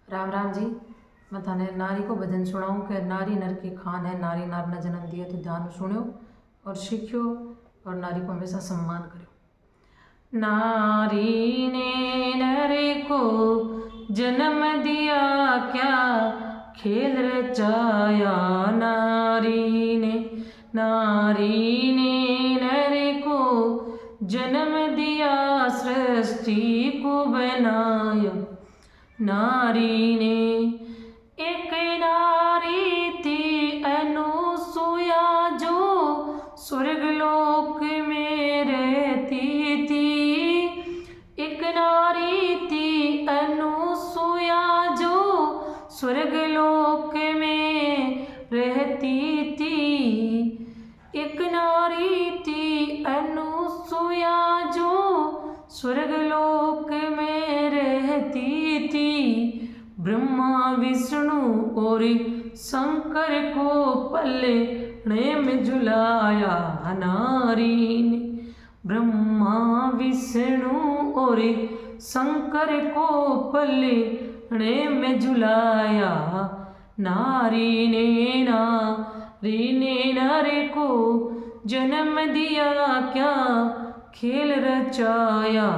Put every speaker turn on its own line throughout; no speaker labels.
राम राम जी। मैं थाने नारी को भजन सुनाऊं कि नारी नर की खान है, नारी नार ने जन्म दिए। तो ध्यान सुनो और सीखियो और नारी को हमेशा सम्मान करो। नारी ने नर को जन्म दिया, क्या खेल रचाया। नारी ने नर को जन्म दिया, सृष्टि को बनाया। नारी ने एक नारी थी अनुसुया, जो स्वर्गलोक में रहती थी। एक नारी थी अनुसुया, जो स्वर्गलोक में रहती थी। एक नारी थी अनुसुया, जो स्वर्गलोक में रहती थी। ब्रह्मा विष्णु और शंकर को पलने में झुलाया। नारी ने ब्रह्मा विष्णु और शंकर को पलने में झुलाया। नारी ने नर को जन्म दिया, क्या खेल रचाया।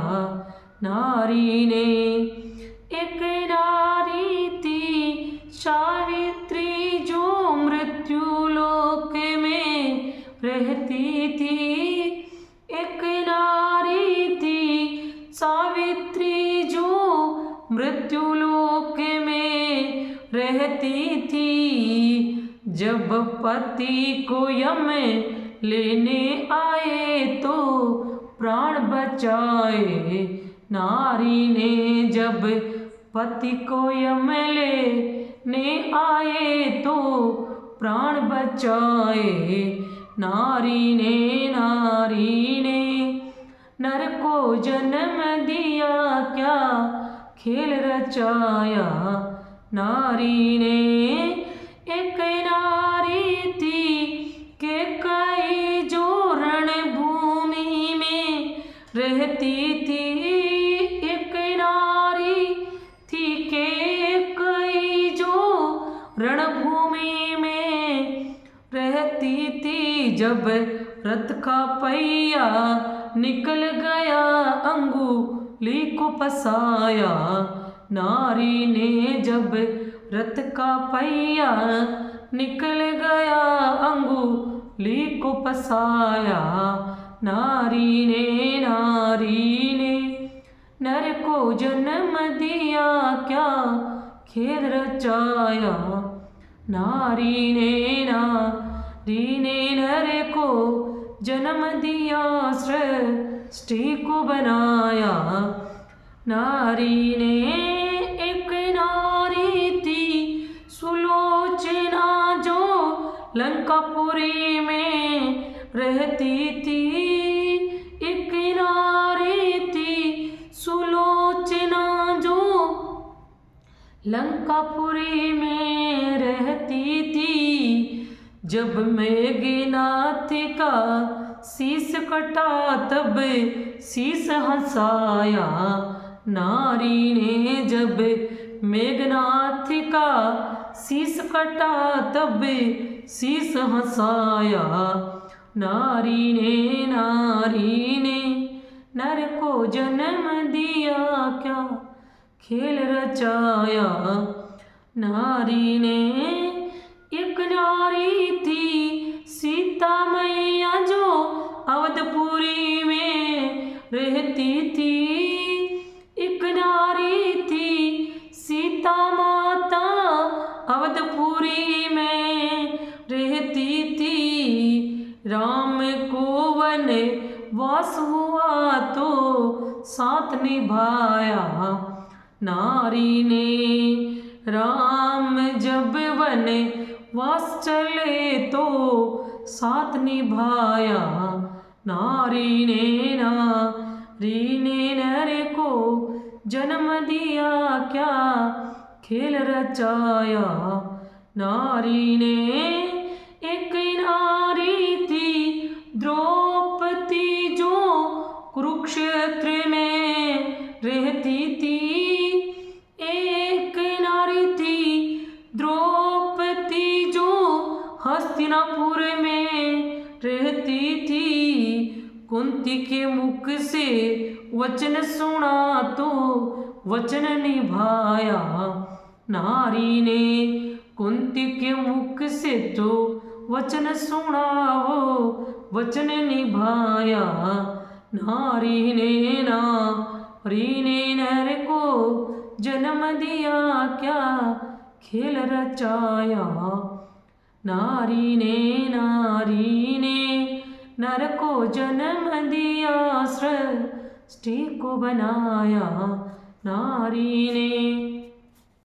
नारी ने एक नारी थी सावित्री, जो मृत्यु लोक में रहती थी। एक नारी थी सावित्री, जो मृत्यु लोक में रहती थी। जब पति को यम लेने आए तो प्राण बचाए। नारी ने जब पति को यम लेने आए तो प्राण बचाए। नारी ने नर को जन्म दिया, क्या खेल रचाया। नारी ने एक नारी थी के कई, जो रणभूमि में रहती थी। एक नारी थी के कई, जो रणभूमि में रहती थी। जब रथ का पहिया निकल गया, अंगुली को फंसाया। नारी ने जब रथ का पहिया निकल गया, अंगुली को फंसाया। नारी ने नर को जन्म दिया, क्या खेल रचाया। नारी ने नर को जन्म दिया, सृष्टि को बनाया। नारी ने एक नारी थी सुलोचना, जो लंकापुरी में रहती थी। एक नारी थी सुलोचना, जो लंकापुरी में रहती थी। जब मेघनाथ का शीश कटा, तब शीश हंसाया। नारी ने जब मेघनाथ का शीश कटा, तब शीश हंसाया। नारी ने नर को जन्म दिया, क्या खेल रचाया। नारी ने एक नारी थी सीता मैया, जो अवधपुरी में रहती थी। एक नारी थी सीता माता, अवधपुरी में रहती थी। राम को वनवास हुआ तो साथ निभाया। नारी ने राम जब वनवास चले तो साथ निभाया। नारी ने नर को जन्म दिया, क्या खेल रचाया। नारी ने एक नारी थी द्रौपदी, जो कुरुक्षेत्र में रहती थी। एक नारी हस्तिनापुर में रहती थी, कुंती के मुख से वचन सुना तो वचन निभाया। नारी ने कुंती के मुख से तो वचन सुना, वो वचन निभाया। नारी ने नर को जन्म दिया, क्या खेल रचाया। नारी ने नर को जन्म दिया, सृष्टि को बनाया। नारी ने